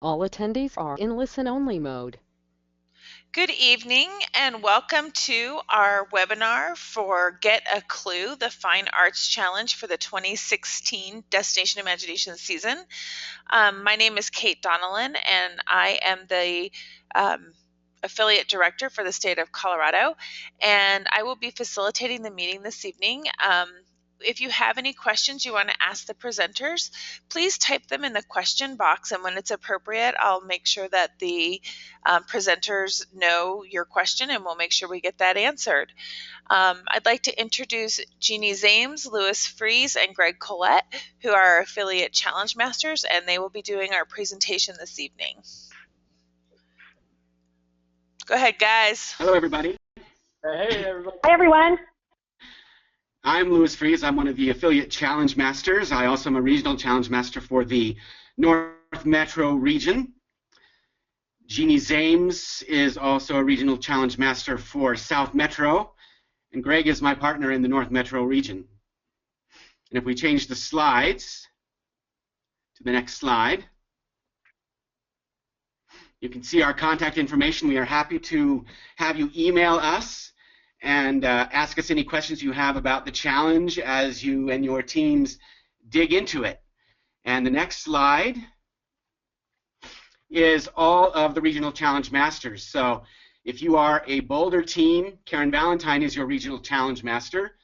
All attendees are in listen-only mode. Good evening and welcome to our webinar for Get a Clue, the Fine Arts Challenge for the 2016 Destination Imagination season. My name is Kate Donnellan and I am the affiliate director for the state of Colorado, and I will be facilitating the meeting this evening. If you have any questions you want to ask the presenters, please type them in the question box, and when it's appropriate, I'll make sure that the presenters know your question and we'll make sure we get that answered. I'd like to introduce Jeannie Zames, Louis Fries, and Greg Collette, who are our affiliate challenge masters, and they will be doing our presentation this evening. Go ahead, guys. Hello, everybody. Hey, everybody. Hi, everyone. I'm Louis Fries. I'm one of the affiliate challenge masters. I also am a regional challenge master for the North Metro region. Jeannie Zames is also a regional challenge master for South Metro, and Greg is my partner in the North Metro region. And if we change the slides to the next slide, you can see our contact information. We are happy to have you email us and ask us any questions you have about the challenge as you and your teams dig into it. And the next slide is all of the regional challenge masters. So if you are a Boulder team, Karen Valentine is your regional challenge master.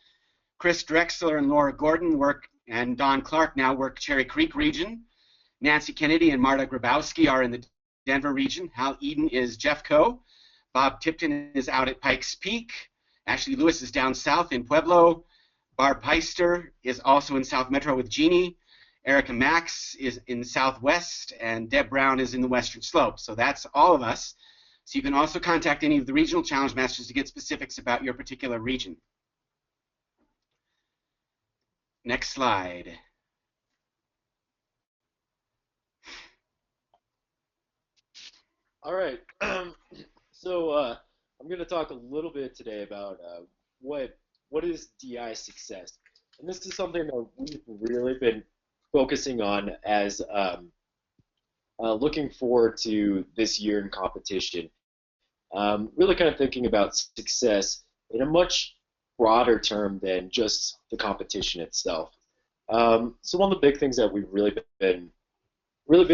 Chris Drexler and Laura Gordon and Don Clark now work Cherry Creek region. Nancy Kennedy and Marta Grabowski are in the Denver region. Hal Eden is Jeffco. Bob Tipton is out at Pikes Peak. Ashley Lewis is down south in Pueblo. Barb Peister is also in South Metro with Jeannie. Erica Max is in the Southwest, and Deb Brown is in the Western Slope. So that's all of us. So you can also contact any of the regional challenge masters to get specifics about your particular region. Next slide. All right. So I'm going to talk a little bit today about what is DI success, and this is something that we've really been focusing on as looking forward to this year in competition. Really kind of thinking about success in a much broader term than just the competition itself. So one of the big things that we've really been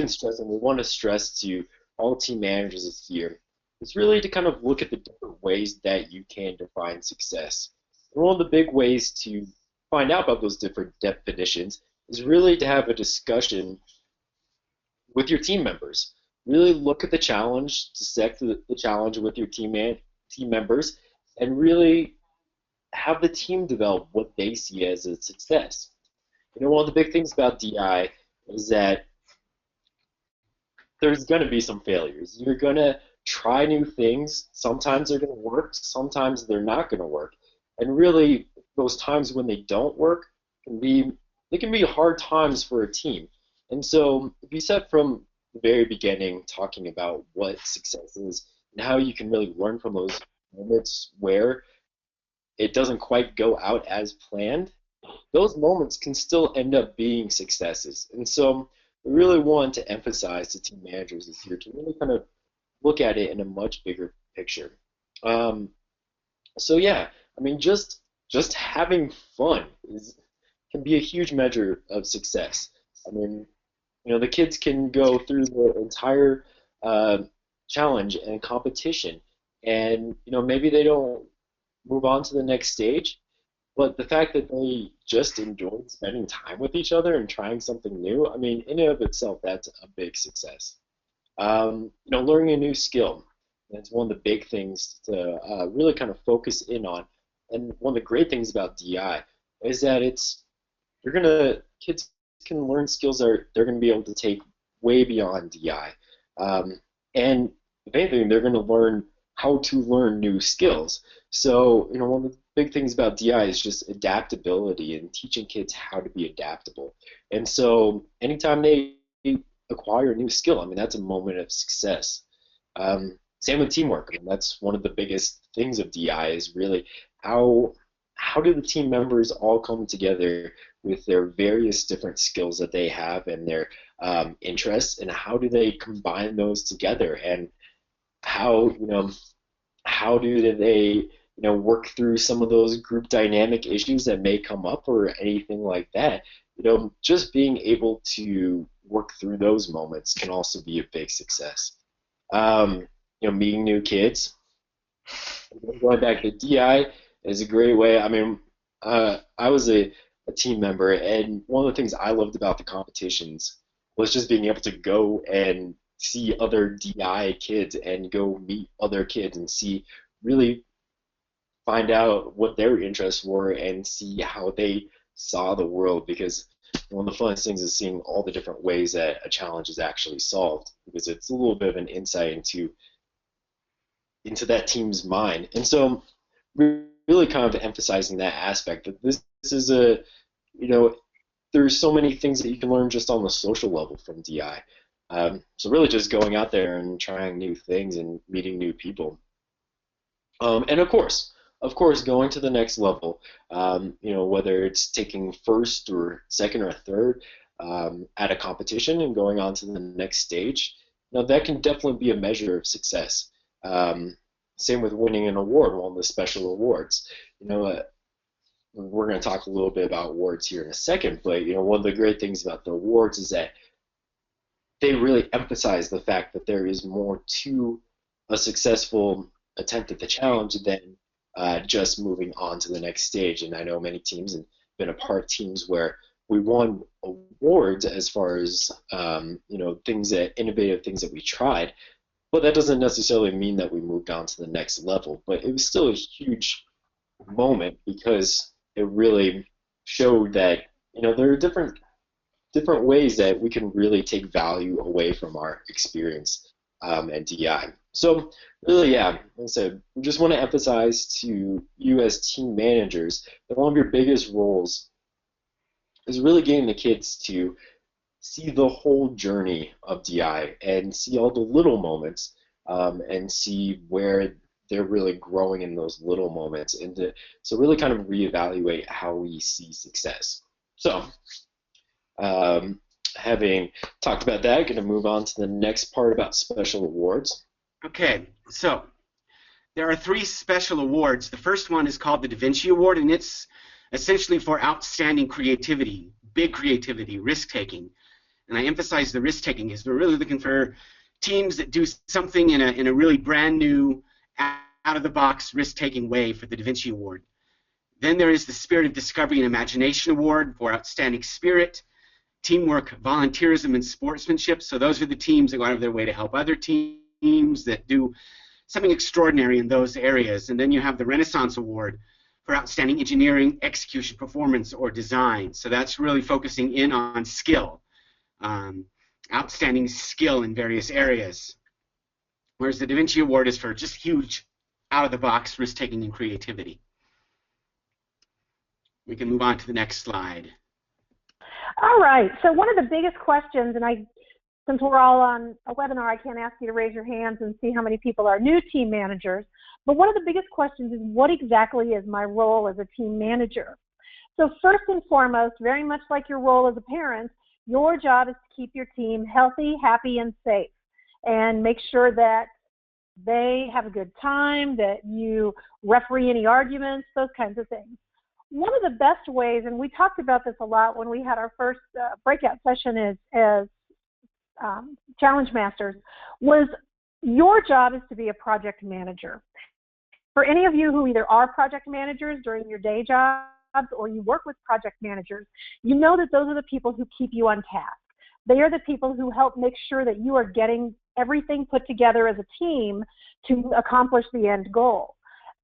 stressing, we want to stress to all team managers this year, is really to kind of look at the different ways that you can define success. And one of the big ways to find out about those different definitions is really to have a discussion with your team members. Really look at the challenge, dissect the challenge with your team members, and really have the team develop what they see as a success. You know, one of the big things about DI is that there's going to be some failures. You're going to try new things. Sometimes they're going to work. Sometimes they're not going to work. And really, those times when they don't work can be hard times for a team. And so if you set from the very beginning talking about what success is and how you can really learn from those moments where it doesn't quite go out as planned, those moments can still end up being successes. And so we really want to emphasize to team managers this year to really kind of look at it in a much bigger picture. So yeah, I mean, just having fun can be a huge measure of success. I mean, you know, the kids can go through the entire challenge and competition, and you know, maybe they don't move on to the next stage, but the fact that they just enjoyed spending time with each other and trying something new, I mean, in and of itself, that's a big success. You know, learning a new skill, that's one of the big things to really kind of focus in on. And one of the great things about DI is that kids can learn skills that they're going to be able to take way beyond DI. And if anything, they're going to learn how to learn new skills. So, you know, one of the big things about DI is just adaptability and teaching kids how to be adaptable. And so anytime they acquire a new skill, I mean, that's a moment of success. Same with teamwork. I mean, that's one of the biggest things of DI is really how do the team members all come together with their various different skills that they have and their interests, and how do they combine those together, and how do they work through some of those group dynamic issues that may come up or anything like that. Just being able to work through those moments can also be a big success. Meeting new kids. Going back to DI is a great way. I mean, I was a team member, and one of the things I loved about the competitions was just being able to go and see other DI kids and go meet other kids and really find out what their interests were and see how they saw the world, because one of the funnest things is seeing all the different ways that a challenge is actually solved, because it's a little bit of an insight into that team's mind. And so really kind of emphasizing that aspect, that this is there's so many things that you can learn just on the social level from DI. So really just going out there and trying new things and meeting new people. And of course, going to the next level, whether it's taking first or second or third at a competition and going on to the next stage, that can definitely be a measure of success. Same with winning an award, one of the special awards. We're going to talk a little bit about awards here in a second, but one of the great things about the awards is that they really emphasize the fact that there is more to a successful attempt at the challenge than just moving on to the next stage. And I know many teams and been a part of teams where we won awards as far as innovative things that we tried, but that doesn't necessarily mean that we moved on to the next level. But it was still a huge moment, because it really showed that there are different ways that we can really take value away from our experience at DI. So really, like I said, we just want to emphasize to you as team managers that one of your biggest roles is really getting the kids to see the whole journey of DI and see all the little moments, and see where they're really growing in those little moments, and so really kind of reevaluate how we see success. So having talked about that, going to move on to the next part about special awards. Okay, so there are 3 special awards. The first one is called the Da Vinci Award, and it's essentially for outstanding creativity, big creativity, risk-taking. And I emphasize the risk-taking because we're really looking for teams that do something in a really brand new, out-of-the-box, risk-taking way for the Da Vinci Award. Then there is the Spirit of Discovery and Imagination Award for outstanding spirit, teamwork, volunteerism, and sportsmanship. So those are the teams that go out of their way to help other teams that do something extraordinary in those areas. And then you have the Renaissance Award for outstanding engineering, execution, performance, or design. So that's really focusing in on skill, outstanding skill in various areas. Whereas the Da Vinci Award is for just huge, out-of-the-box risk-taking and creativity. We can move on to the next slide. All right, so one of the biggest questions, and since we're all on a webinar, I can't ask you to raise your hands and see how many people are new team managers, but one of the biggest questions is, what exactly is my role as a team manager? So first and foremost, very much like your role as a parent, your job is to keep your team healthy, happy, and safe, and make sure that they have a good time, that you referee any arguments, those kinds of things. One of the best ways, and we talked about this a lot when we had our first breakout session as Challenge Masters, was your job is to be a project manager. For any of you who either are project managers during your day jobs or you work with project managers, you know that those are the people who keep you on task. They are the people who help make sure that you are getting everything put together as a team to accomplish the end goal.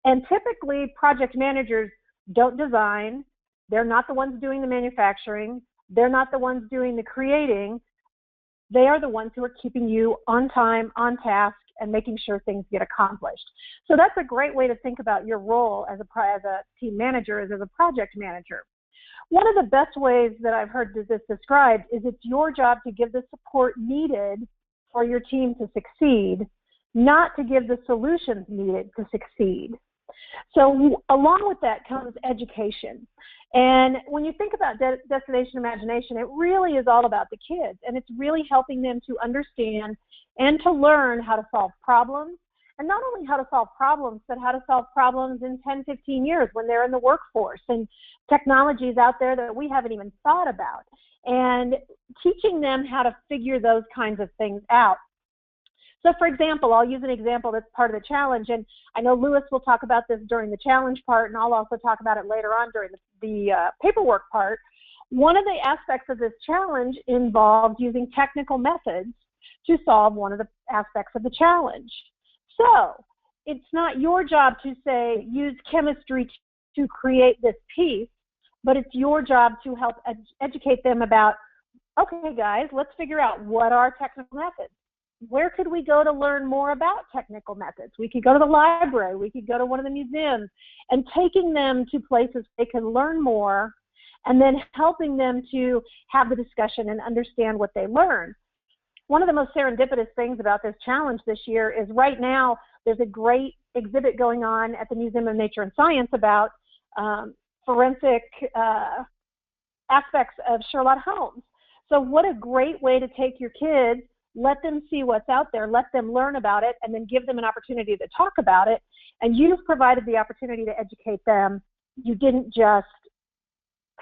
And typically, project managers don't design. They're not the ones doing the manufacturing. They're not the ones doing the creating. They are the ones who are keeping you on time, on task, and making sure things get accomplished. So that's a great way to think about your role as a team manager, as a project manager. One of the best ways that I've heard this described is it's your job to give the support needed for your team to succeed, not to give the solutions needed to succeed. So along with that comes education. And when you think about Destination Imagination, it really is all about the kids, and it's really helping them to understand and to learn how to solve problems, and not only how to solve problems, but how to solve problems in 10, 15 years when they're in the workforce, and technologies out there that we haven't even thought about, and teaching them how to figure those kinds of things out. So for example, I'll use an example that's part of the challenge, and I know Lewis will talk about this during the challenge part, and I'll also talk about it later on during the paperwork part. One of the aspects of this challenge involved using technical methods to solve one of the aspects of the challenge. So it's not your job to say, use chemistry to create this piece, but it's your job to help educate them about, okay guys, let's figure out what are technical methods. Where could we go to learn more about technical methods? We could go to the library, we could go to one of the museums, and taking them to places they can learn more, and then helping them to have the discussion and understand what they learn. One of the most serendipitous things about this challenge this year is right now there's a great exhibit going on at the Museum of Nature and Science about forensic aspects of Sherlock Holmes. So what a great way to take your kids, let them see what's out there, let them learn about it, and then give them an opportunity to talk about it. And you've provided the opportunity to educate them. You didn't just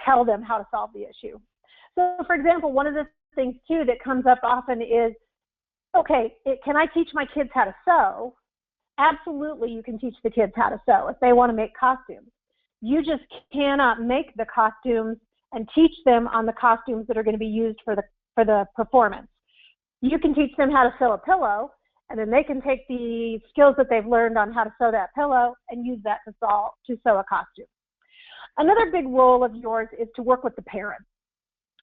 tell them how to solve the issue. So for example, one of the things too that comes up often is, okay, can I teach my kids how to sew? Absolutely, you can teach the kids how to sew if they want to make costumes. You just cannot make the costumes and teach them on the costumes that are going to be used for the performance. You can teach them how to sew a pillow, and then they can take the skills that they've learned on how to sew that pillow and use that to sew a costume. Another big role of yours is to work with the parents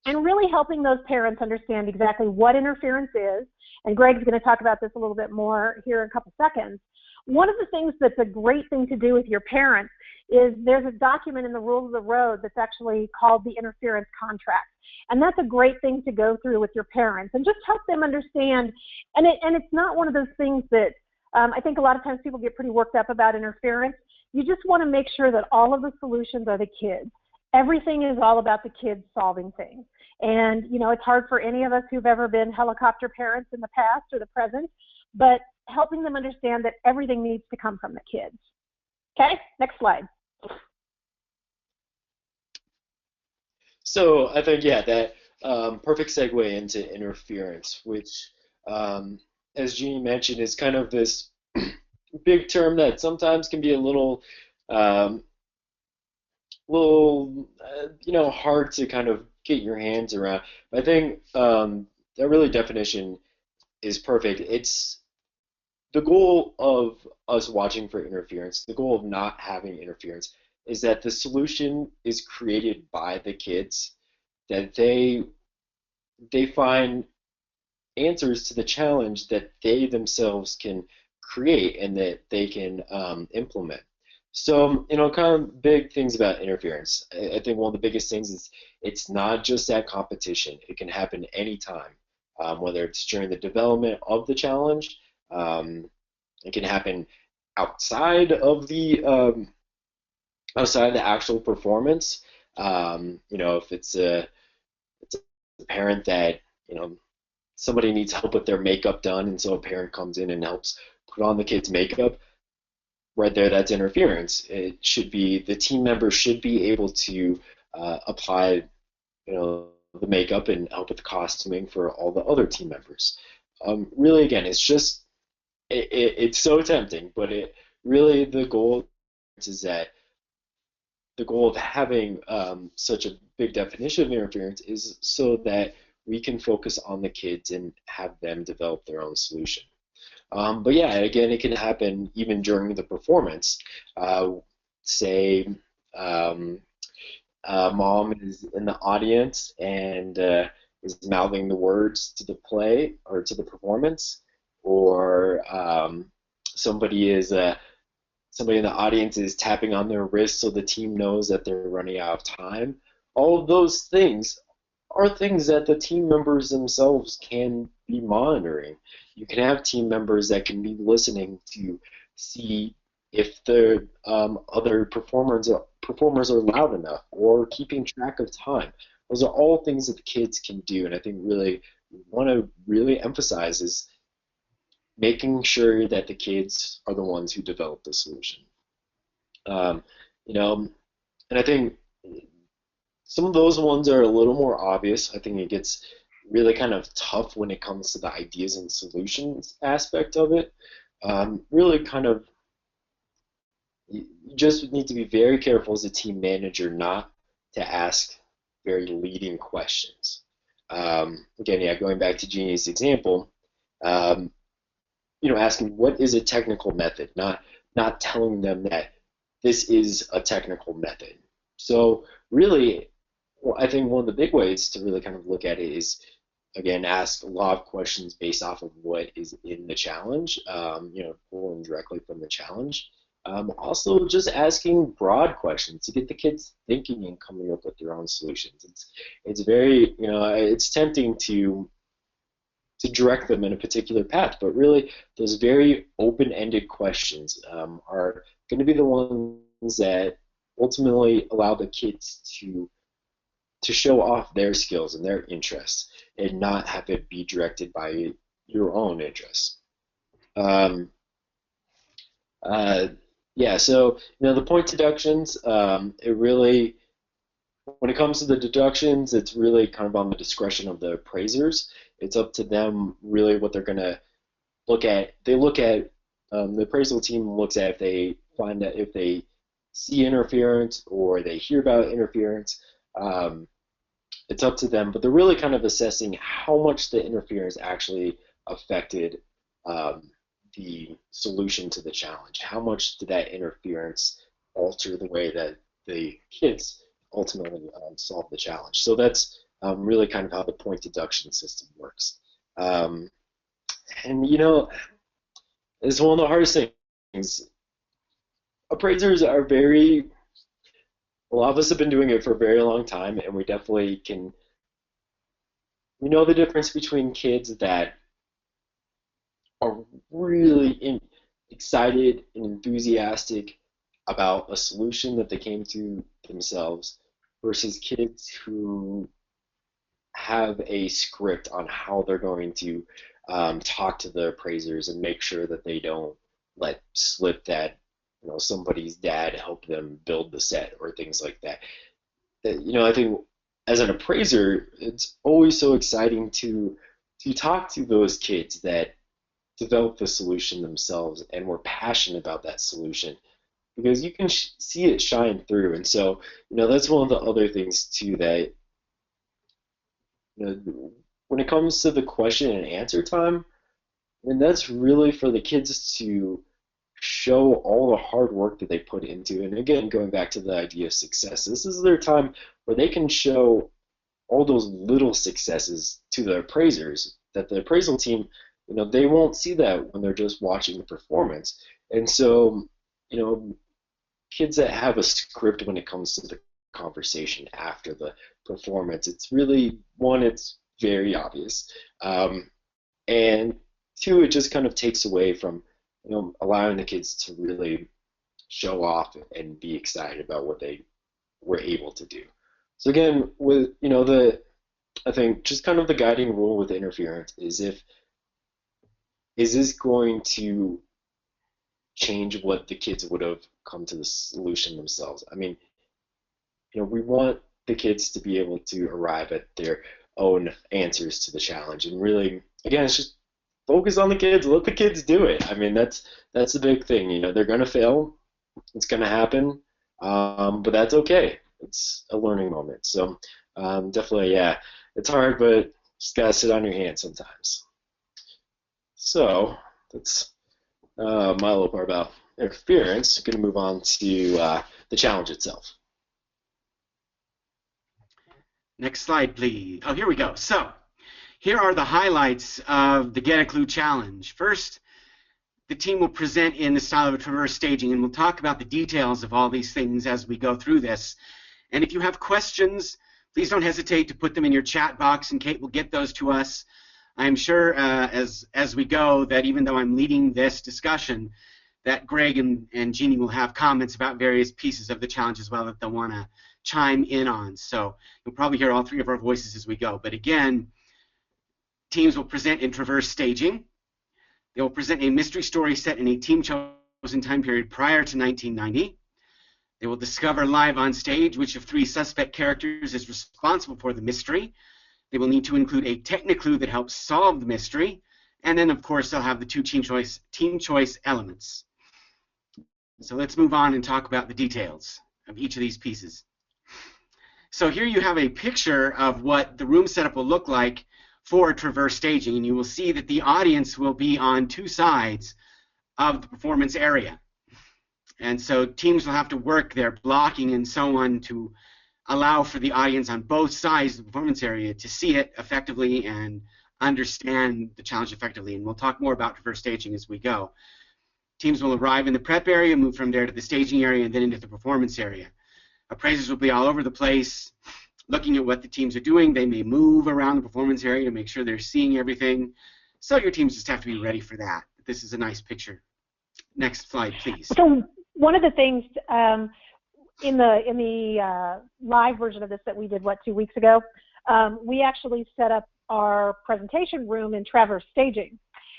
and really helping those parents understand exactly what interference is. And Greg's going to talk about this a little bit more here in a couple seconds. One of the things that's a great thing to do with your parents is there's a document in the rules of the road that's actually called the interference contract. And that's a great thing to go through with your parents and just help them understand. And it's not one of those things that I think a lot of times people get pretty worked up about interference. You just want to make sure that all of the solutions are the kids. Everything is all about the kids solving things. And, you know, it's hard for any of us who've ever been helicopter parents in the past or the present, but helping them understand that everything needs to come from the kids. Okay, next slide. So I think, yeah, that perfect segue into interference, which, as Jeannie mentioned, is kind of this big term that sometimes can be a little, hard to kind of get your hands around. But I think that really definition is perfect. It's the goal of us watching for interference, the goal of not having interference, is that the solution is created by the kids, that they find answers to the challenge that they themselves can create and that they can implement. So, kind of big things about interference. I think one of the biggest things is it's not just at competition. It can happen anytime, whether it's during the development of the challenge. It can happen outside of the actual performance. If it's a parent that somebody needs help with their makeup done, and so a parent comes in and helps put on the kid's makeup. Right there, that's interference. It should be the team members should be able to apply, the makeup and help with the costuming for all the other team members. Really, again, it's just it's so tempting, but the goal is that the goal of having such a big definition of interference is so that we can focus on the kids and have them develop their own solution. But yeah, again, it can happen even during the performance. Say mom is in the audience and is mouthing the words to the play or to the performance, or somebody in the audience is tapping on their wrist so the team knows that they're running out of time. All of those things are things that the team members themselves can be monitoring. You can have team members that can be listening to see if the other performers are loud enough, or keeping track of time. Those are all things that the kids can do, and I think really want to really emphasize is making sure that the kids are the ones who develop the solution. You know, and I think some of those ones are a little more obvious. I think it gets really kind of tough when it comes to the ideas and solutions aspect of it. Really kind of, you just need to be very careful as a team manager not to ask very leading questions. Again, yeah, going back to Jeannie's example, asking what is a technical method, not telling them that this is a technical method. So really, I think one of the big ways to really kind of look at it is, again, ask a lot of questions based off of what is in the challenge, pulling directly from the challenge. Also, just asking broad questions to get the kids thinking and coming up with their own solutions. It's very, it's tempting to direct them in a particular path, but really those very open-ended questions are going to be the ones that ultimately allow the kids to show off their skills and their interests, and not have it be directed by your own interests. So the point deductions, it really, when it comes to the deductions, it's really kind of on the discretion of the appraisers. It's up to them really what they're going to look at. They look at, the appraisal team looks at if they find that if they see interference or they hear about interference. It's up to them, but they're really kind of assessing how much the interference actually affected the solution to the challenge. How much did that interference alter the way that the kids ultimately solve the challenge? So that's really kind of how the point deduction system works. And it's one of the hardest things. Appraisers are very, a lot of us have been doing it for a very long time, and we definitely can, we know the difference between kids that are really excited and enthusiastic about a solution that they came to themselves versus kids who have a script on how they're going to talk to the appraisers and make sure that they don't let slip that somebody's dad helped them build the set or things like that. I think as an appraiser, it's always so exciting to talk to those kids that develop the solution themselves and were passionate about that solution, because you can see it shine through. And so, that's one of the other things too, that when it comes to the question and answer time, and that's really for the kids to show all the hard work that they put into. And again, going back to the idea of success, this is their time where they can show all those little successes to the appraisers that the appraisal team, they won't see that when they're just watching the performance. And so, kids that have a script when it comes to the conversation after the performance, it's really, one, it's very obvious. And two, it just kind of takes away from allowing the kids to really show off and be excited about what they were able to do. So again, with I think just kind of the guiding rule with interference is is this going to change what the kids would have come to the solution themselves? I mean, we want the kids to be able to arrive at their own answers to the challenge, and really, again, it's just focus on the kids, let the kids do it. I mean, that's the big thing. They're going to fail. It's going to happen, but that's okay. It's a learning moment. So definitely, yeah, it's hard, but just got to sit on your hands sometimes. So that's my little part about interference. I'm going to move on to the challenge itself. Next slide, please. Oh, here we go. So here are the highlights of the Get a Clue challenge. First, the team will present in the style of a traverse staging, and we'll talk about the details of all these things as we go through this. And if you have questions, please don't hesitate to put them in your chat box, and Kate will get those to us. I'm sure as we go that even though I'm leading this discussion, that Greg and Jeannie will have comments about various pieces of the challenge as well that they'll want to chime in on. So you'll probably hear all three of our voices as we go. But again, teams will present in Traverse Staging. They will present a mystery story set in a team-chosen time period prior to 1990. They will discover live on stage which of three suspect characters is responsible for the mystery. They will need to include a Technic Lou that helps solve the mystery. And then, of course, they'll have the two team choice elements. So let's move on and talk about the details of each of these pieces. So here you have a picture of what the room setup will look like for Traverse Staging, and you will see that the audience will be on two sides of the performance area. And so teams will have to work their blocking and so on to allow for the audience on both sides of the performance area to see it effectively and understand the challenge effectively. And we'll talk more about Traverse Staging as we go. Teams will arrive in the prep area, move from there to the staging area, and then into the performance area. Appraisers will be all over the place looking at what the teams are doing. They may move around the performance area to make sure they're seeing everything. So your teams just have to be ready for that. This is a nice picture. Next slide, please. So one of the things in the live version of this that we did, 2 weeks ago, we actually set up our presentation room in Traverse Staging.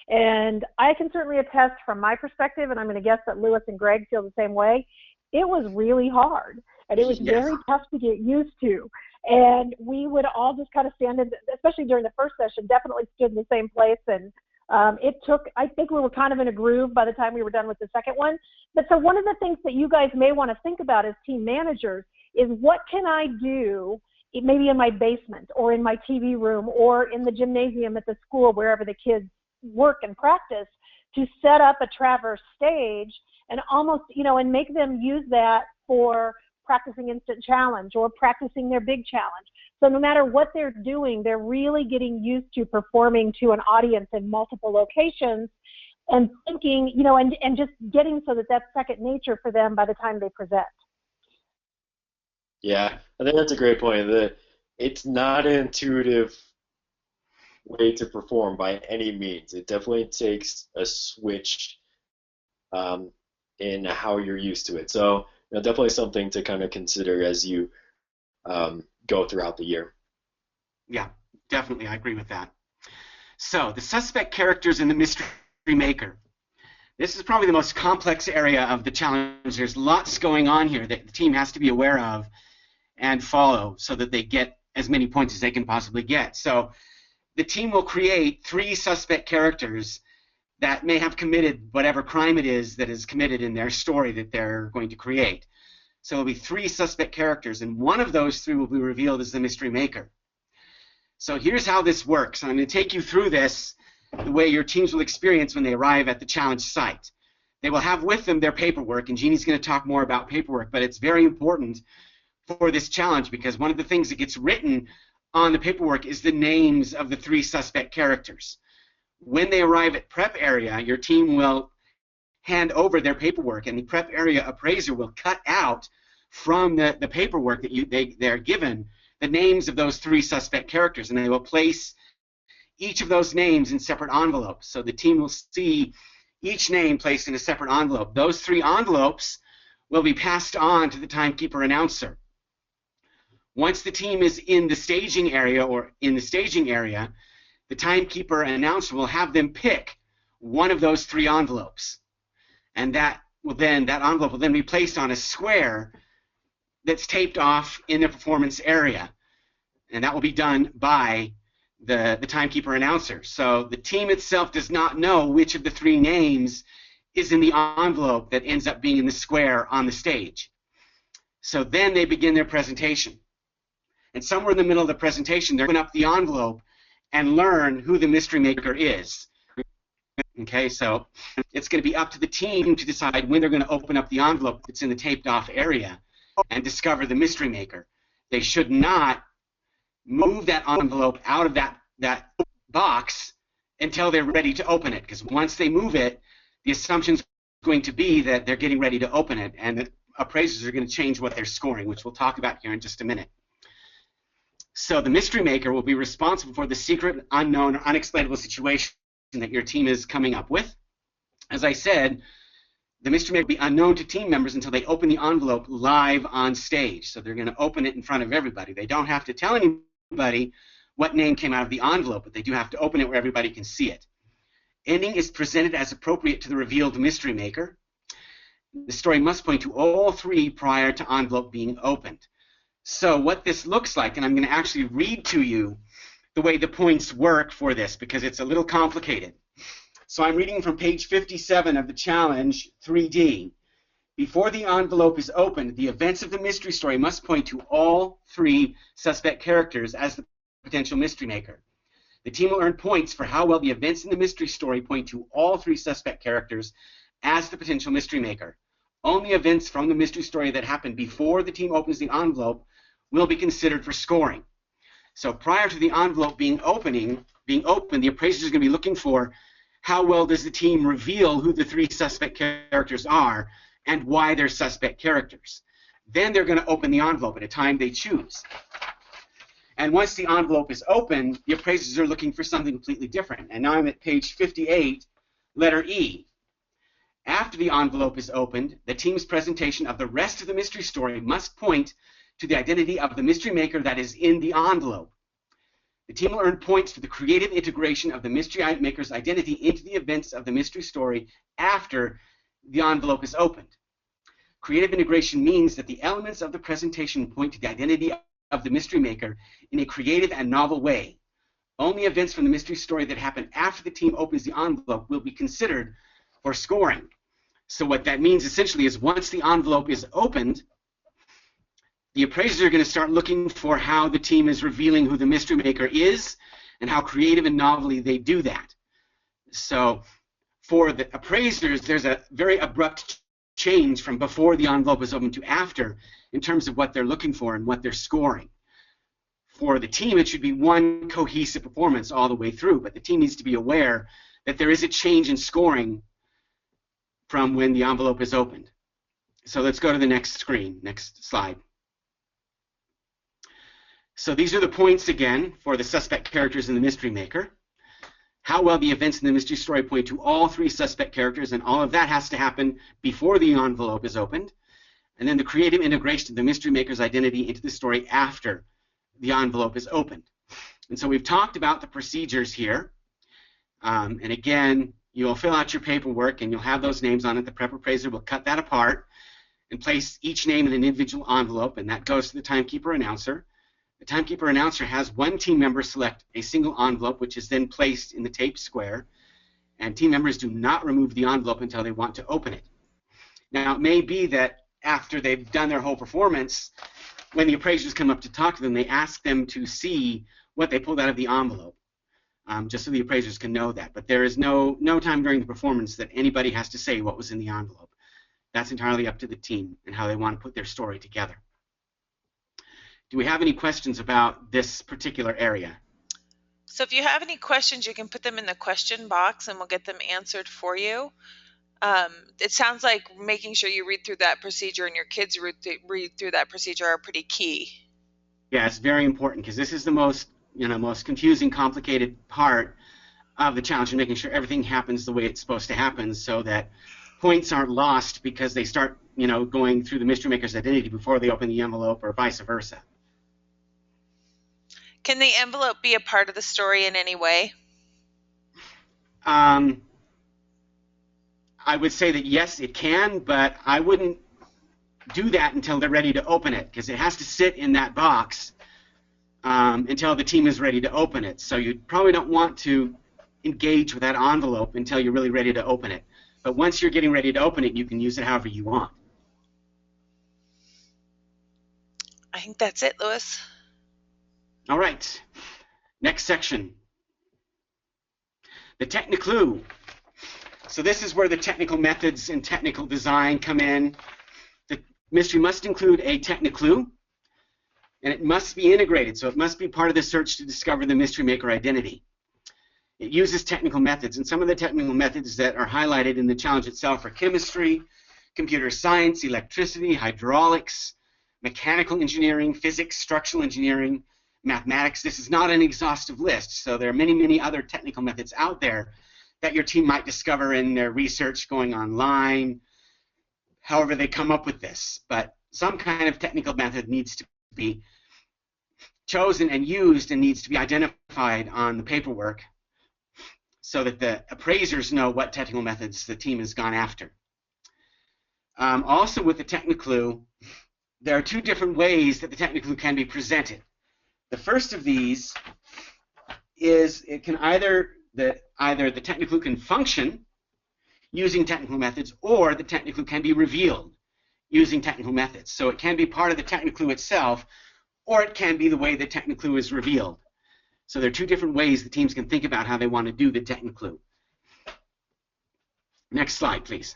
And I can certainly attest from my perspective, and I'm going to guess that Lewis and Greg feel the same way, it was really hard. And it was very tough to get used to. And we would all just kind of stand in, especially during the first session, definitely stood in the same place. And it took, I think we were kind of in a groove by the time we were done with the second one. But so one of the things that you guys may want to think about as team managers is what can I do maybe in my basement or in my TV room or in the gymnasium at the school, wherever the kids work and practice, to set up a Traverse stage and almost, and make them use that for practicing instant challenge or practicing their big challenge. So no matter what they're doing, they're really getting used to performing to an audience in multiple locations and thinking, and just getting so that that's second nature for them by the time they present. Yeah, I think that's a great point. It's not an intuitive way to perform by any means. It definitely takes a switch in how you're used to it. So definitely something to kind of consider as you go throughout the year. Yeah, definitely. I agree with that. So the suspect characters in the mystery maker. This is probably the most complex area of the challenge. There's lots going on here that the team has to be aware of and follow so that they get as many points as they can possibly get. So the team will create 3 suspect characters that may have committed whatever crime it is that is committed in their story that they're going to create. So there'll be 3 suspect characters, and one of those 3 will be revealed as the mystery maker. So here's how this works. I'm going to take you through this the way your teams will experience when they arrive at the challenge site. They will have with them their paperwork, and Jeannie's going to talk more about paperwork, but it's very important for this challenge because one of the things that gets written on the paperwork is the names of the 3 suspect characters. When they arrive at prep area, your team will hand over their paperwork, and the prep area appraiser will cut out from the paperwork that they're given the names of those 3 suspect characters, and they will place each of those names in separate envelopes. So the team will see each name placed in a separate envelope. Those 3 envelopes will be passed on to the timekeeper announcer. Once the team is in the staging area the timekeeper announcer will have them pick one of those 3 envelopes. And that envelope will then be placed on a square that's taped off in the performance area. And that will be done by the timekeeper announcer. So the team itself does not know which of the 3 names is in the envelope that ends up being in the square on the stage. So then they begin their presentation. And somewhere in the middle of the presentation, they're going to open up the envelope and learn who the mystery maker is. Okay, so it's going to be up to the team to decide when they're going to open up the envelope that's in the taped off area and discover the mystery maker. They should not move that envelope out of that box until they're ready to open it, because once they move it, the assumption is going to be that they're getting ready to open it, and the appraisers are going to change what they're scoring, which we'll talk about here in just a minute. So the mystery maker will be responsible for the secret, unknown, or unexplainable situation that your team is coming up with. As I said, the mystery maker will be unknown to team members until they open the envelope live on stage. So they're going to open it in front of everybody. They don't have to tell anybody what name came out of the envelope, but they do have to open it where everybody can see it. Ending is presented as appropriate to the revealed mystery maker. The story must point to all three prior to envelope being opened. So what this looks like, and I'm going to actually read to you the way the points work for this because it's a little complicated. So I'm reading from page 57 of the challenge 3D. Before the envelope is opened, the events of the mystery story must point to all three suspect characters as the potential mystery maker. The team will earn points for how well the events in the mystery story point to all three suspect characters as the potential mystery maker. Only events from the mystery story that happen before the team opens the envelope will be considered for scoring. So prior to the envelope being open, the appraisers are going to be looking for how well does the team reveal who the three suspect characters are and why they're suspect characters. Then they're going to open the envelope at a time they choose. And once the envelope is open, the appraisers are looking for something completely different. And now I'm at page 58, letter E. After the envelope is opened, the team's presentation of the rest of the mystery story must point to the identity of the mystery maker that is in the envelope. The team will earn points for the creative integration of the mystery maker's identity into the events of the mystery story after the envelope is opened. Creative integration means that the elements of the presentation point to the identity of the mystery maker in a creative and novel way. Only events from the mystery story that happen after the team opens the envelope will be considered for scoring. So what that means essentially is once the envelope is opened, the appraisers are going to start looking for how the team is revealing who the mystery maker is and how creative and novelly they do that. So for the appraisers, there's a very abrupt change from before the envelope is open to after in terms of what they're looking for and what they're scoring. For the team, it should be one cohesive performance all the way through, but the team needs to be aware that there is a change in scoring from when the envelope is opened. So let's go to the next screen, next slide. So these are the points again for the suspect characters in the mystery maker. How well the events in the mystery story point to all three suspect characters, and all of that has to happen before the envelope is opened. And then the creative integration of the mystery maker's identity into the story after the envelope is opened. And so we've talked about the procedures here. And again, you'll fill out your paperwork and you'll have those names on it. The prep appraiser will cut that apart and place each name in an individual envelope, and that goes to the timekeeper announcer. The timekeeper announcer has one team member select a single envelope, which is then placed in the tape square, and team members do not remove the envelope until they want to open it. Now, it may be that after they've done their whole performance, when the appraisers come up to talk to them, they ask them to see what they pulled out of the envelope, just so the appraisers can know that. But there is no time during the performance that anybody has to say what was in the envelope. That's entirely up to the team and how they want to put their story together. Do we have any questions about this particular area? So if you have any questions, you can put them in the question box and we'll get them answered for you. It sounds like making sure you read through that procedure and your kids read through that procedure are pretty key. Yeah, it's very important because this is the most confusing, complicated part of the challenge, and making sure everything happens the way it's supposed to happen so that points aren't lost because they start going through the mystery maker's identity before they open the envelope or vice versa. Can the envelope be a part of the story in any way? I would say that yes, it can, but I wouldn't do that until they're ready to open it, because it has to sit in that box until the team is ready to open it. So you probably don't want to engage with that envelope until you're really ready to open it. But once you're getting ready to open it, you can use it however you want. I think that's it, Louis. All right, next section. The Technic Lou. So this is where the technical methods and technical design come in. The mystery must include a Technic Lou, and it must be integrated, so it must be part of the search to discover the mystery maker identity. It uses technical methods, and some of the technical methods that are highlighted in the challenge itself are chemistry, computer science, electricity, hydraulics, mechanical engineering, physics, structural engineering, mathematics. This is not an exhaustive list, so there are many, many other technical methods out there that your team might discover in their research going online, however they come up with this, but some kind of technical method needs to be chosen and used and needs to be identified on the paperwork so that the appraisers know what technical methods the team has gone after. Also with the Technic Lou, there are two different ways that the Technic Lou can be presented. The first of these is it can either the Technic Lou can function using technical methods, or the Technic Lou can be revealed using technical methods. So it can be part of the Technic Lou itself, or it can be the way the Technic Lou is revealed. So there are two different ways the teams can think about how they want to do the Technic Lou. Next slide, please.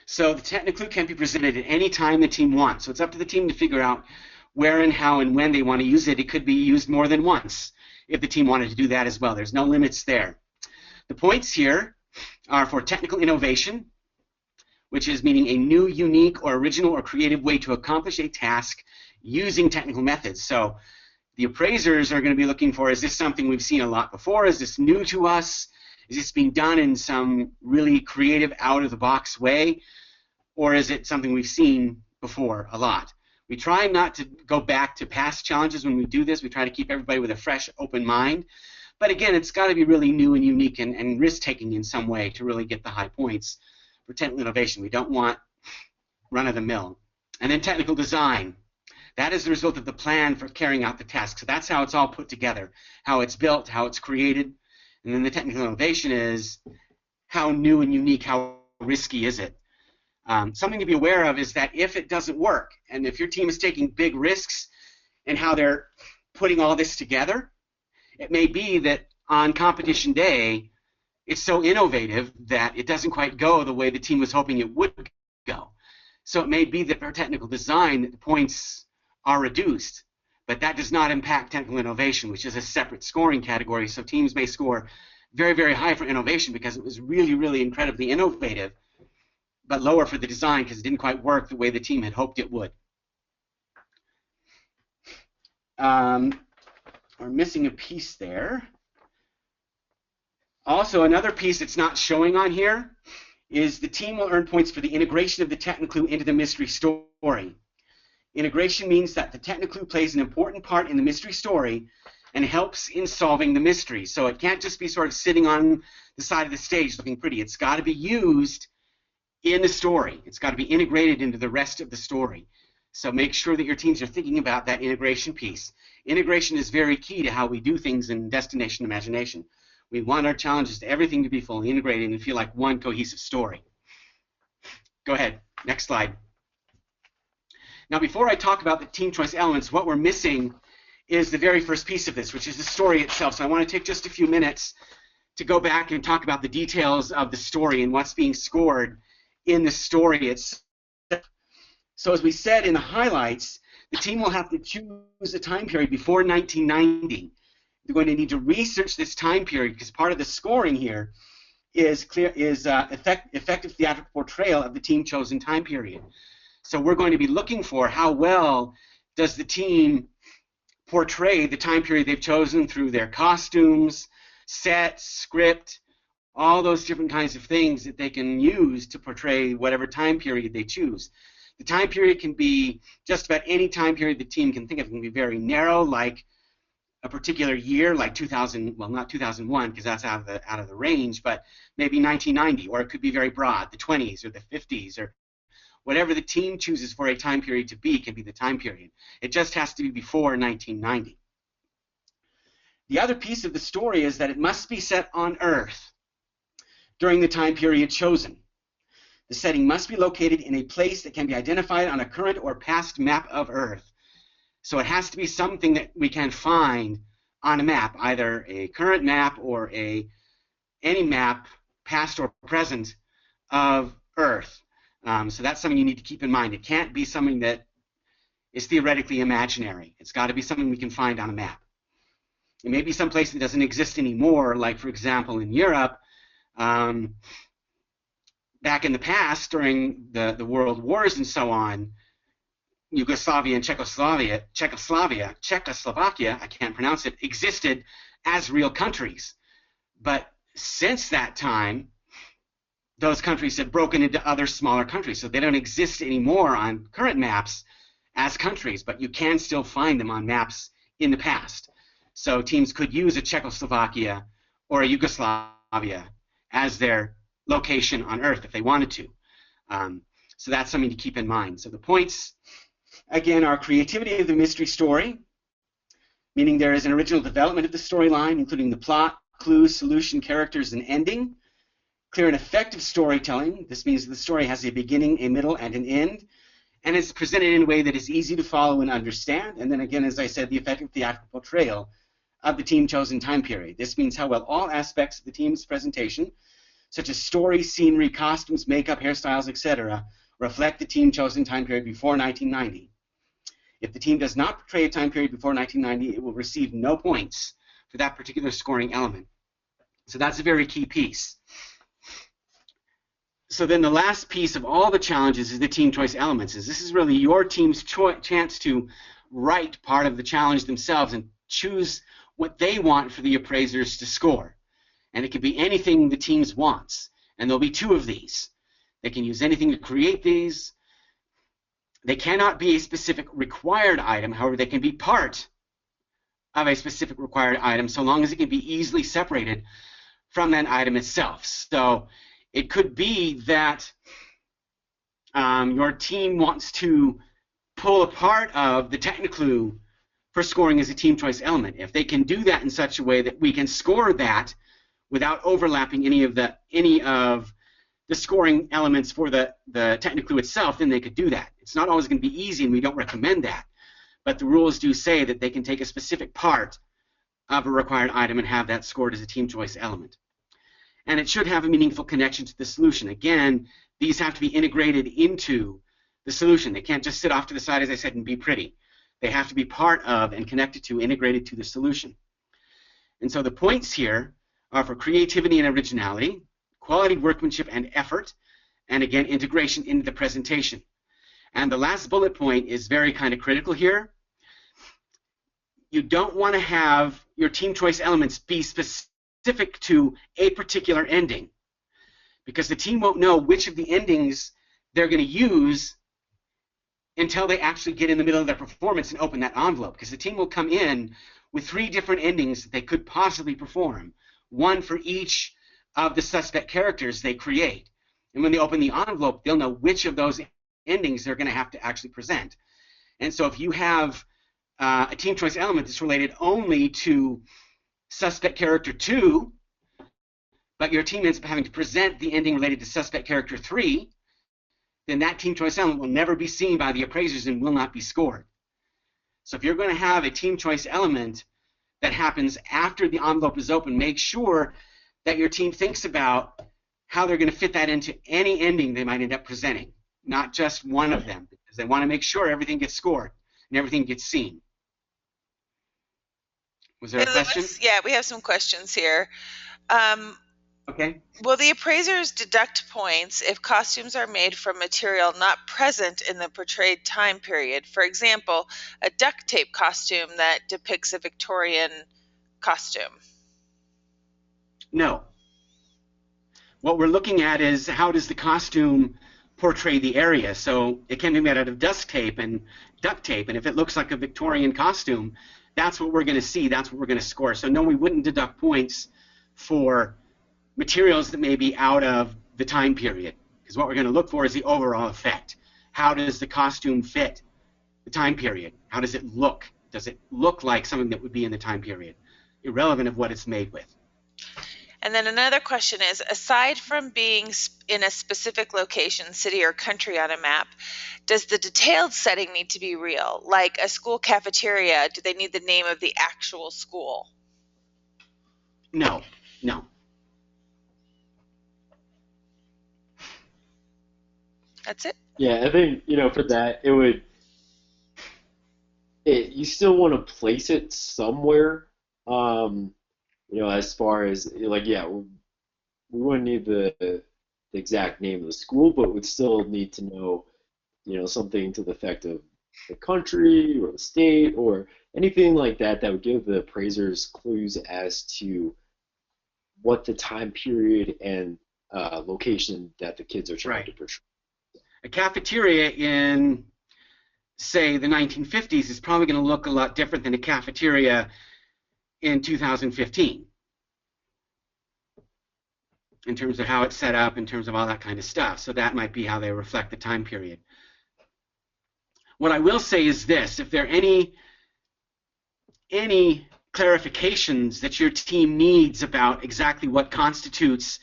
So the Technic Lou can be presented at any time the team wants. So it's up to the team to figure out where and how and when they want to use it. It could be used more than once if the team wanted to do that as well. There's no limits there. The points here are for technical innovation, which is meaning a new, unique, or original or creative way to accomplish a task using technical methods. So the appraisers are going to be looking for, is this something we've seen a lot before? Is this new to us? Is this being done in some really creative, out-of-the-box way? Or is it something we've seen before a lot? We try not to go back to past challenges when we do this. We try to keep everybody with a fresh, open mind. But again, it's got to be really new and unique and risk-taking in some way to really get the high points for technical innovation. We don't want run-of-the-mill. And then technical design. That is the result of the plan for carrying out the task. So that's how it's all put together, how it's built, how it's created. And then the technical innovation is how new and unique, how risky is it? Something to be aware of is that if it doesn't work, and if your team is taking big risks in how they're putting all this together, it may be that on competition day, it's so innovative that it doesn't quite go the way the team was hoping it would go. So it may be that for technical design, that the points are reduced, but that does not impact technical innovation, which is a separate scoring category. So teams may score very, very high for innovation because it was really, really incredibly innovative, but lower for the design because it didn't quite work the way the team had hoped it would. We're missing a piece there. Also, another piece that's not showing on here is the team will earn points for the integration of the Technic Lou into the mystery story. Integration means that the Technic Lou plays an important part in the mystery story and helps in solving the mystery. So it can't just be sort of sitting on the side of the stage looking pretty. It's got to be used in the story. It's got to be integrated into the rest of the story. So make sure that your teams are thinking about that integration piece. Integration is very key to how we do things in Destination Imagination. We want our challenges to everything to be fully integrated and feel like one cohesive story. Go ahead. Next slide. Now, before I talk about the team choice elements, what we're missing is the very first piece of this, which is the story itself. So I want to take just a few minutes to go back and talk about the details of the story and what's being scored in the story itself. So as we said in the highlights, the team will have to choose a time period before 1990. They're going to need to research this time period because part of the scoring here is effective theatrical portrayal of the team chosen time period. So we're going to be looking for how well does the team portray the time period they've chosen through their costumes, sets, script, all those different kinds of things that they can use to portray whatever time period they choose. The time period can be just about any time period the team can think of. It can be very narrow, like a particular year, like 2000, well, not 2001 because that's out of the range, but maybe 1990, or it could be very broad, the 20s or the 50s, or whatever the team chooses for a time period to be can be the time period. It just has to be before 1990. The other piece of the story is that it must be set on Earth during the time period chosen. The setting must be located in a place that can be identified on a current or past map of Earth. So it has to be something that we can find on a map, either a current map or any map, past or present, of Earth. So that's something you need to keep in mind. It can't be something that is theoretically imaginary. It's got to be something we can find on a map. It may be some place that doesn't exist anymore, like, for example, in Europe, back in the past, during the World Wars and so on, Yugoslavia and Czechoslovakia, I can't pronounce it, existed as real countries. But since that time, those countries have broken into other smaller countries, so they don't exist anymore on current maps as countries, but you can still find them on maps in the past. So teams could use a Czechoslovakia or a Yugoslavia as their location on Earth if they wanted to. So that's something to keep in mind. So the points, again, are creativity of the mystery story, meaning there is an original development of the storyline, including the plot, clues, solution, characters, and ending. Clear and effective storytelling. This means the story has a beginning, a middle, and an end, and is presented in a way that is easy to follow and understand. And then again, as I said, the effective theatrical portrayal of the team-chosen time period. This means how well all aspects of the team's presentation, such as story, scenery, costumes, makeup, hairstyles, etc., reflect the team-chosen time period before 1990. If the team does not portray a time period before 1990, it will receive no points for that particular scoring element. So that's a very key piece. So then the last piece of all the challenges is the team choice elements. This is really your team's chance to write part of the challenge themselves and choose what they want for the appraisers to score. And it can be anything the teams wants. And there'll be 2 of these. They can use anything to create these. They cannot be a specific required item. However, they can be part of a specific required item so long as it can be easily separated from that item itself. So it could be that your team wants to pull a part of the Technic Lou for scoring as a team choice element. If they can do that in such a way that we can score that without overlapping any of the scoring elements for the Technic Lou itself, then they could do that. It's not always going to be easy, and we don't recommend that. But the rules do say that they can take a specific part of a required item and have that scored as a team choice element. And it should have a meaningful connection to the solution. Again, these have to be integrated into the solution. They can't just sit off to the side, as I said, and be pretty. They have to be part of and connected to, integrated to the solution. And so the points here are for creativity and originality, quality, workmanship, and effort, and again, integration into the presentation. And the last bullet point is very kind of critical here. You don't want to have your team choice elements be specific to a particular ending, because the team won't know which of the endings they're going to use until they actually get in the middle of their performance and open that envelope, because the team will come in with 3 different endings that they could possibly perform, 1 for each of the suspect characters they create. And when they open the envelope, they'll know which of those endings they're going to have to actually present. And so if you have a team choice element that's related only to suspect character 2, but your team ends up having to present the ending related to suspect character 3, then that team choice element will never be seen by the appraisers and will not be scored. So if you're going to have a team choice element that happens after the envelope is open, make sure that your team thinks about how they're going to fit that into any ending they might end up presenting, not just one of them, because they want to make sure everything gets scored and everything gets seen. Was there a question? Yeah, we have some questions here. Okay. Will the appraisers deduct points if costumes are made from material not present in the portrayed time period? For example, a duct tape costume that depicts a Victorian costume. No. What we're looking at is how does the costume portray the area. So it can be made out of duct tape, and if it looks like a Victorian costume, that's what we're going to see. That's what we're going to score. So no, we wouldn't deduct points for materials that may be out of the time period, because what we're going to look for is the overall effect. How does the costume fit the time period? How does it look? Does it look like something that would be in the time period, irrelevant of what it's made with? And then another question is, aside from being in a specific location, city, or country on a map, does the detailed setting need to be real? Like a school cafeteria, do they need the name of the actual school? No, no. That's it? Yeah, I think, for that, you still want to place it somewhere, as far as, we wouldn't need the exact name of the school, but we'd still need to know, something to the effect of the country or the state or anything like that that would give the appraisers clues as to what the time period and location that the kids are trying to portray. A cafeteria in, say, the 1950s is probably going to look a lot different than a cafeteria in 2015 in terms of how it's set up, in terms of all that kind of stuff. So that might be how they reflect the time period. What I will say is this: if there are any clarifications that your team needs about exactly what constitutes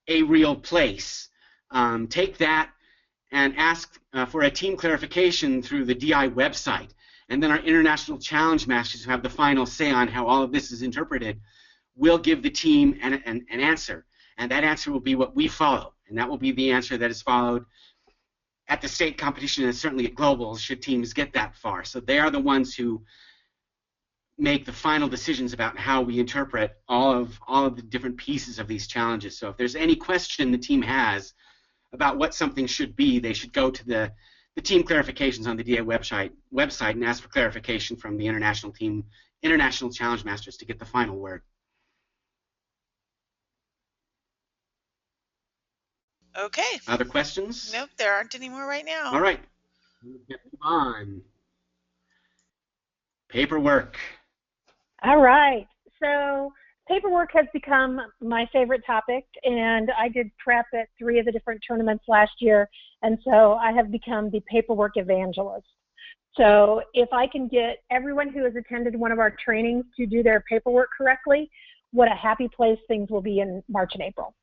a real place, take that and ask for a team clarification through the DI website. And then our International Challenge Masters, who have the final say on how all of this is interpreted, will give the team an answer. And that answer will be what we follow. And that will be the answer that is followed at the state competition and certainly at globals, should teams get that far. So they are the ones who make the final decisions about how we interpret all of the different pieces of these challenges. So if there's any question the team has about what something should be, they should go to the team clarifications on the DA website and ask for clarification from the International Challenge Masters to get the final word. Okay. Other questions? Nope, there aren't any more right now. All right. Move on. Paperwork. All right. So paperwork has become my favorite topic, and I did prep at 3 of the different tournaments last year, and so I have become the paperwork evangelist. So if I can get everyone who has attended one of our trainings to do their paperwork correctly, what a happy place things will be in March and April.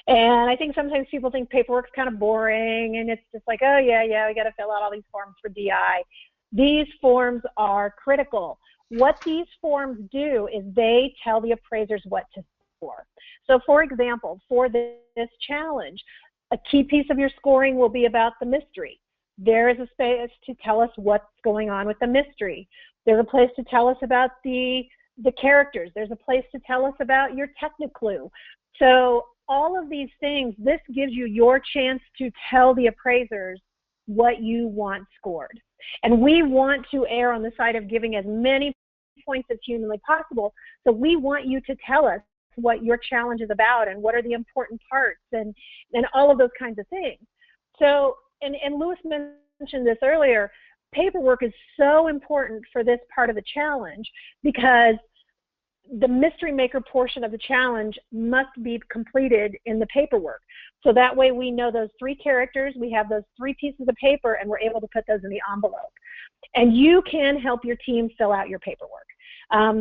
And I think sometimes people think paperwork's kind of boring, and it's just like, oh, yeah, we got to fill out all these forms for DI. These forms are critical. What these forms do is they tell the appraisers what to score. So, for example, for this challenge, a key piece of your scoring will be about the mystery. There is a space to tell us what's going on with the mystery. There's a place to tell us about the characters. There's a place to tell us about your Technic Lou. So all of these things, this gives you your chance to tell the appraisers what you want scored. And we want to err on the side of giving as many points as humanly possible. So we want you to tell us what your challenge is about and what are the important parts and all of those kinds of things. So, and Louis mentioned this earlier, paperwork is so important for this part of the challenge because the mystery maker portion of the challenge must be completed in the paperwork. So that way we know those 3 characters, we have those 3 pieces of paper, and we're able to put those in the envelope. And you can help your team fill out your paperwork.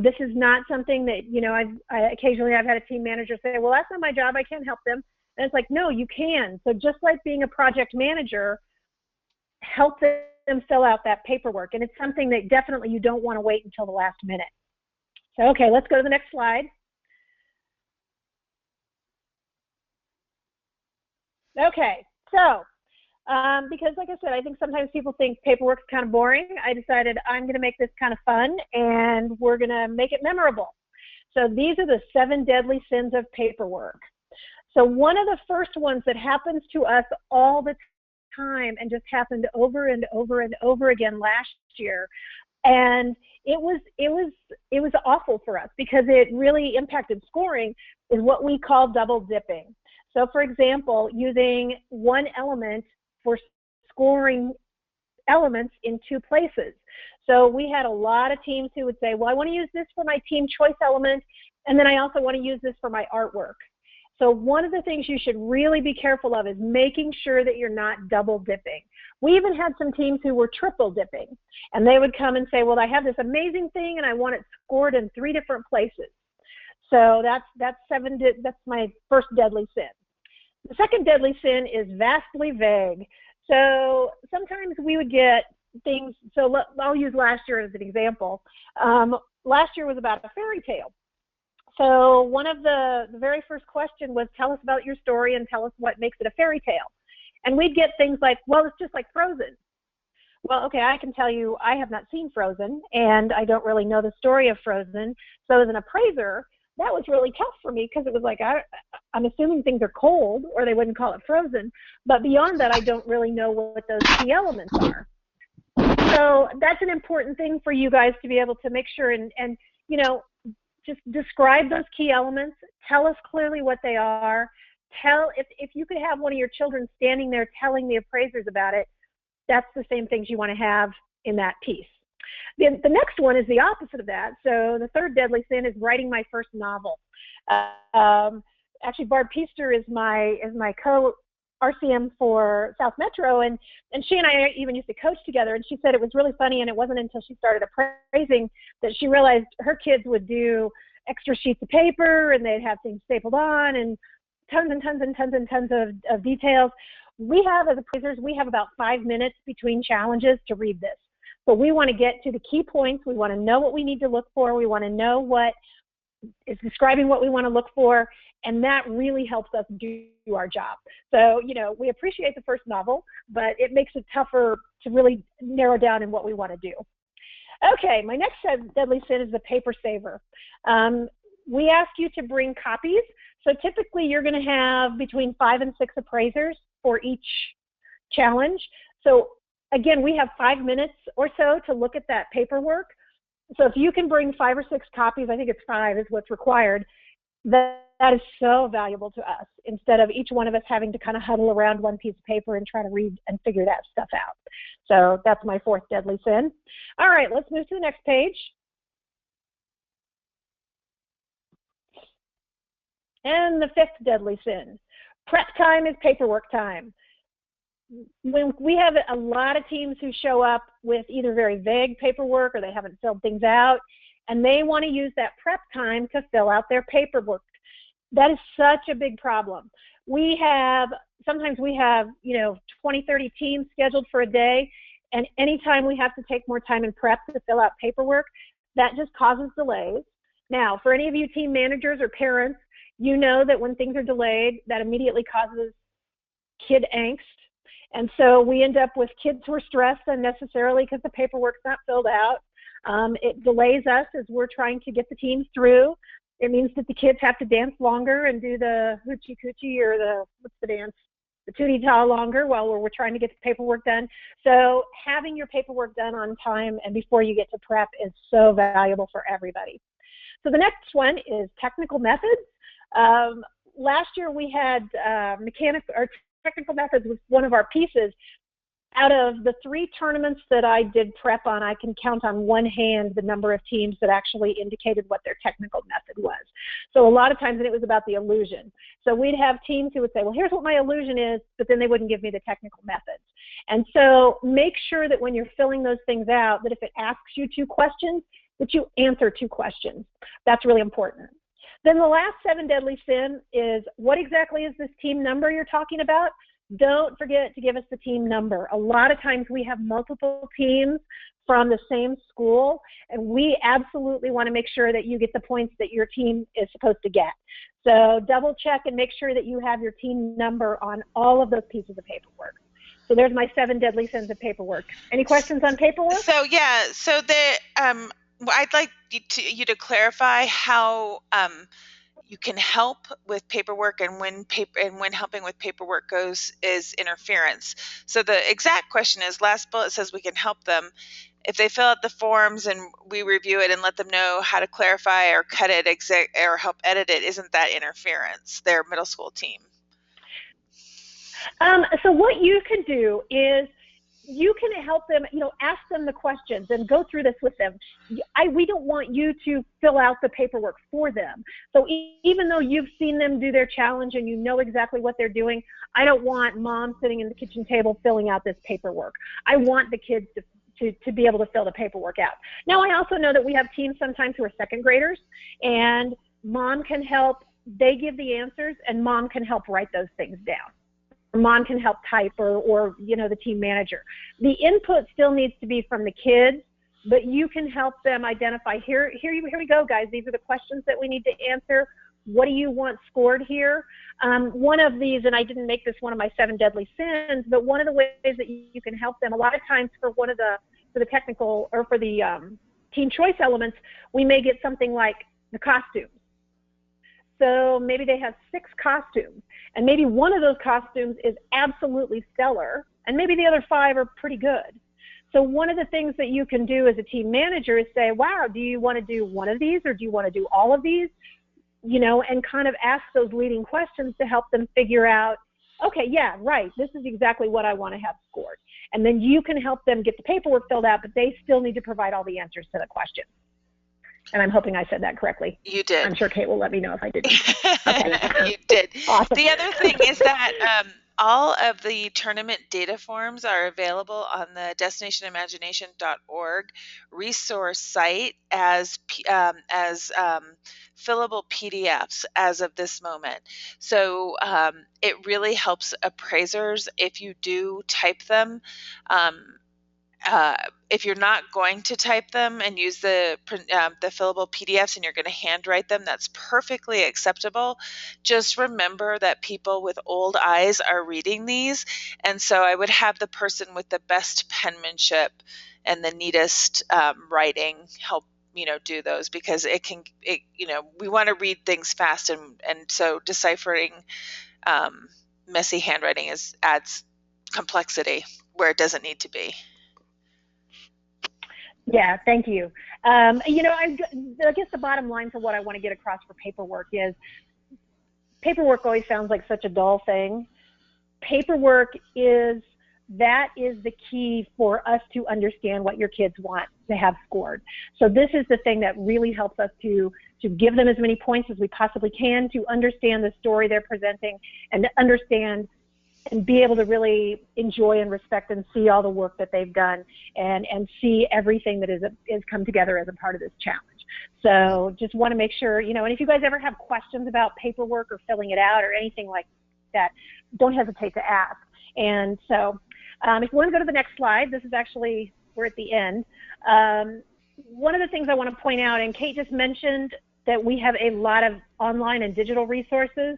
This is not something that, you know, occasionally I've had a team manager say, well, that's not my job, I can't help them. And it's like, no, you can. So just like being a project manager, help them fill out that paperwork. And it's something that definitely you don't want to wait until the last minute. So, okay, let's go to the next slide. Okay, so because like I said, I think sometimes people think paperwork's kind of boring. I decided I'm going to make this kind of fun, and we're going to make it memorable. So these are the 7 deadly sins of paperwork. So one of the first ones that happens to us all the time and just happened over and over and over again last year, and it was awful for us because it really impacted scoring, is what we call double dipping. So for example, using one element for scoring elements in 2 places. So we had a lot of teams who would say, well, I want to use this for my team choice element, and then I also want to use this for my artwork. So one of the things you should really be careful of is making sure that you're not double dipping. We even had some teams who were triple dipping, and they would come and say, well, I have this amazing thing and I want it scored in 3 different places. So that's my first deadly sin. The second deadly sin is vastly vague. So sometimes we would get things, so I'll use last year as an example. Last year was about a fairy tale. So one of the very first question was, tell us about your story and tell us what makes it a fairy tale. And we'd get things like, well, it's just like Frozen. Well, okay, I can tell you I have not seen Frozen, and I don't really know the story of Frozen. So as an appraiser, that was really tough for me because it was like, I'm assuming things are cold or they wouldn't call it Frozen. But beyond that, I don't really know what those key elements are. So that's an important thing for you guys to be able to make sure and you know, just describe those key elements, Tell us clearly what they are. If you could have one of your children standing there telling the appraisers about it, that's the same things you want to have in that piece. The next one is the opposite of that. So the third deadly sin is writing my first novel. Actually, Barb Peaster is my co-RCM for South Metro, and she and I even used to coach together, and she said it was really funny, and it wasn't until she started appraising that she realized her kids would do extra sheets of paper, and they'd have things stapled on, and tons and tons and tons and tons of details. We have, as appraisers, we have about 5 minutes between challenges to read this. So we want to get to the key points. We want to know what we need to look for. We want to know what is describing what we want to look for, and that really helps us do our job. So, you know, we appreciate the first novel, but it makes it tougher to really narrow down in what we want to do. Okay, my next deadly sin is the paper saver. We ask you to bring copies. So typically you're going to have between 5 and 6 appraisers for each challenge. So again, we have 5 minutes or so to look at that paperwork. So if you can bring 5 or 6 copies, I think it's 5 is what's required, that is so valuable to us, instead of each one of us having to kind of huddle around one piece of paper and try to read and figure that stuff out. So that's my 4th deadly sin. All right, let's move to the next page. And the 5th deadly sin. Prep time is paperwork time. When we have a lot of teams who show up with either very vague paperwork or they haven't filled things out, and they want to use that prep time to fill out their paperwork. That is such a big problem. Sometimes we have, 20, 30 teams scheduled for a day, and anytime we have to take more time in prep to fill out paperwork, that just causes delays. Now, for any of you team managers or parents, you know that when things are delayed, that immediately causes kid angst. And so we end up with kids who are stressed unnecessarily because the paperwork's not filled out. It delays us as we're trying to get the teams through. It means that the kids have to dance longer and do the hoochie coochie, or what's the dance? The tootie ta longer while we're trying to get the paperwork done. So having your paperwork done on time and before you get to prep is so valuable for everybody. So the next one is technical methods. Last year we had technical methods was one of our pieces. Out of the 3 tournaments that I did prep on, I can count on one hand the number of teams that actually indicated what their technical method was. So a lot of times it was about the illusion. So we'd have teams who would say, well, here's what my illusion is, but then they wouldn't give me the technical methods. And so make sure that when you're filling those things out, that if it asks you 2 questions, that you answer 2 questions. That's really important. Then the last 7 deadly sin is, what exactly is this team number you're talking about? Don't forget to give us the team number. A lot of times we have multiple teams from the same school, and we absolutely want to make sure that you get the points that your team is supposed to get. So double check and make sure that you have your team number on all of those pieces of paperwork. So there's my 7 deadly sins of paperwork. Any questions on paperwork? So yeah, so I'd like you to clarify how you can help with paperwork, and when helping with paperwork is interference. So the exact question is, last bullet says we can help them if they fill out the forms and we review it and let them know how to clarify or cut it or help edit it. Isn't that interference? Their middle school team. So what you can do is you can help them, ask them the questions and go through this with them. We don't want you to fill out the paperwork for them. So even though you've seen them do their challenge and you know exactly what they're doing, I don't want mom sitting in the kitchen table filling out this paperwork. I want the kids to be able to fill the paperwork out. Now, I also know that we have teams sometimes who are 2nd graders, and mom can help. They give the answers, and mom can help write those things down. Mom can help type, or the team manager. The input still needs to be from the kids, but you can help them identify, here we go, guys. These are the questions that we need to answer. What do you want scored here? One of these, and I didn't make this one of my 7 deadly sins, but one of the ways that you can help them, a lot of times for the technical or for the teen choice elements, we may get something like the costumes. So maybe they have 6 costumes, and maybe one of those costumes is absolutely stellar, and maybe the other 5 are pretty good. So one of the things that you can do as a team manager is say, wow, do you want to do one of these, or do you want to do all of these? and kind of ask those leading questions to help them figure out, okay, yeah, right, this is exactly what I want to have scored. And then you can help them get the paperwork filled out, but they still need to provide all the answers to the question. And I'm hoping I said that correctly. You did. I'm sure Kate will let me know if I didn't. Okay. You did. Awesome. The other thing is that all of the tournament data forms are available on the destinationimagination.org resource site as fillable PDFs as of this moment. So it really helps appraisers if you do type them. If you're not going to type them and use the fillable PDFs and you're going to handwrite them, that's perfectly acceptable. Just remember that people with old eyes are reading these, and so I would have the person with the best penmanship and the neatest writing help do those, because we want to read things fast, and so deciphering messy handwriting adds complexity where it doesn't need to be. Yeah, thank you. I guess the bottom line for what I want to get across for paperwork is paperwork always sounds like such a dull thing. Paperwork is the key for us to understand what your kids want to have scored. So this is the thing that really helps us to give them as many points as we possibly can, to understand the story they're presenting, and to understand and be able to really enjoy and respect and see all the work that they've done, and see everything that is come together as a part of this challenge. So just want to make sure, and if you guys ever have questions about paperwork or filling it out or anything like that, don't hesitate to ask. And so if you want to go to the next slide, this is actually, we're at the end. One of the things I want to point out, and Kate just mentioned that we have a lot of online and digital resources.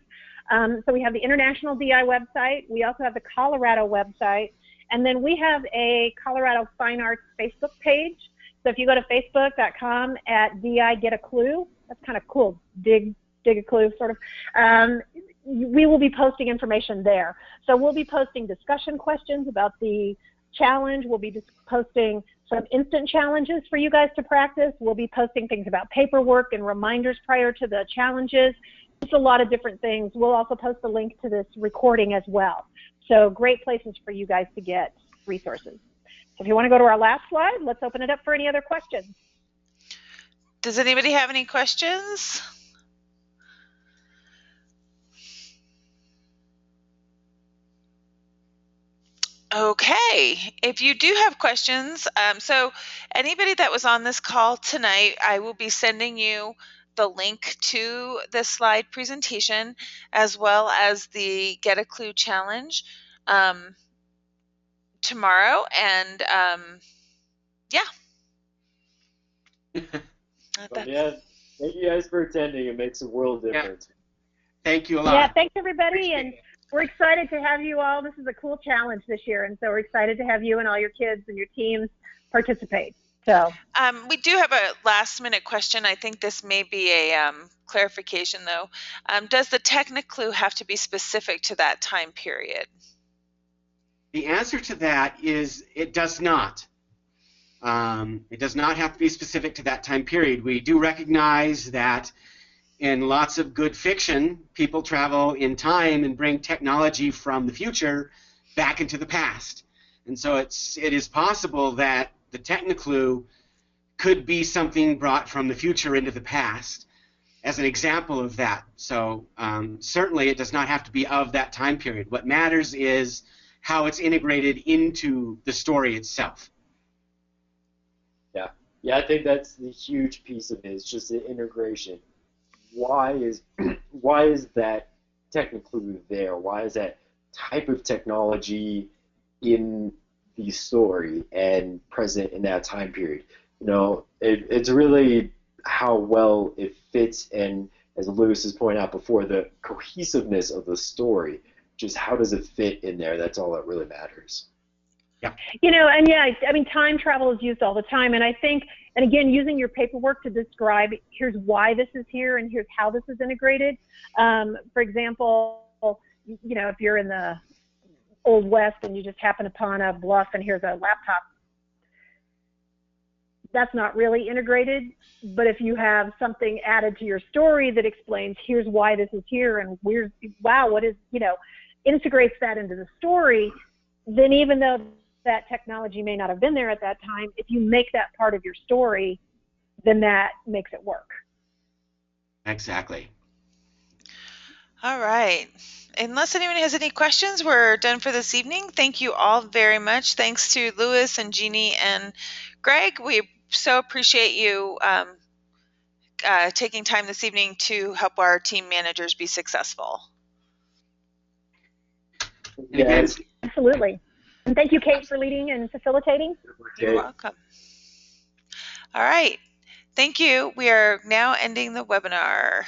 So we have the International DI website, we also have the Colorado website, and then we have a Colorado Fine Arts Facebook page. So if you go to facebook.com at DI Get a Clue, that's kind of cool, dig a clue sort of, we will be posting information there. So we'll be posting discussion questions about the challenge, we'll be posting some instant challenges for you guys to practice, we'll be posting things about paperwork and reminders prior to the challenges. It's a lot of different things. We'll also post a link to this recording as well. So great places for you guys to get resources. So if you want to go to our last slide, let's open it up for any other questions. Does anybody have any questions? Okay, if you do have questions, so anybody that was on this call tonight, I will be sending you the link to the slide presentation as well as the Get a Clue challenge tomorrow, and yeah. Yeah, thank you guys for attending. It makes a world of difference. Yeah. Thank you a lot. Yeah, thanks everybody, and we're excited to have you all. This is a cool challenge this year, and so we're excited to have you and all your kids and your teams participate. So we do have a last minute question. I think this may be a clarification though. Does the Technic Lou have to be specific to that time period? The answer to that is it does not. It does not have to be specific to that time period. We do recognize that in lots of good fiction, people travel in time and bring technology from the future back into the past. And so it is possible that the Technic Lou could be something brought from the future into the past as an example of that. So certainly it does not have to be of that time period. What matters is how it's integrated into the story itself. Yeah, I think that's the huge piece of it. It's just the integration. Why is that Technic Lou there? Why is that type of technology in the story and present in that time period? It's really how well it fits, and as Lewis has pointed out before, the cohesiveness of the story. Just how does it fit in there? That's all that really matters. Yeah. And I mean, time travel is used all the time, and I think, and again, using your paperwork to describe, here's why this is here, and here's how this is integrated. For example, if you're in the Old West and you just happen upon a bluff and here's a laptop, that's not really integrated. But if you have something added to your story that explains, here's why this is here, and wow, what is, integrates that into the story, then even though that technology may not have been there at that time, if you make that part of your story, then that makes it work. Exactly. All right. Unless anyone has any questions, we're done for this evening. Thank you all very much. Thanks to Louis and Jeannie and Greg. We so appreciate you taking time this evening to help our team managers be successful. And again, Absolutely. And thank you, Kate, for leading and facilitating. You're welcome. All right. Thank you. We are now ending the webinar.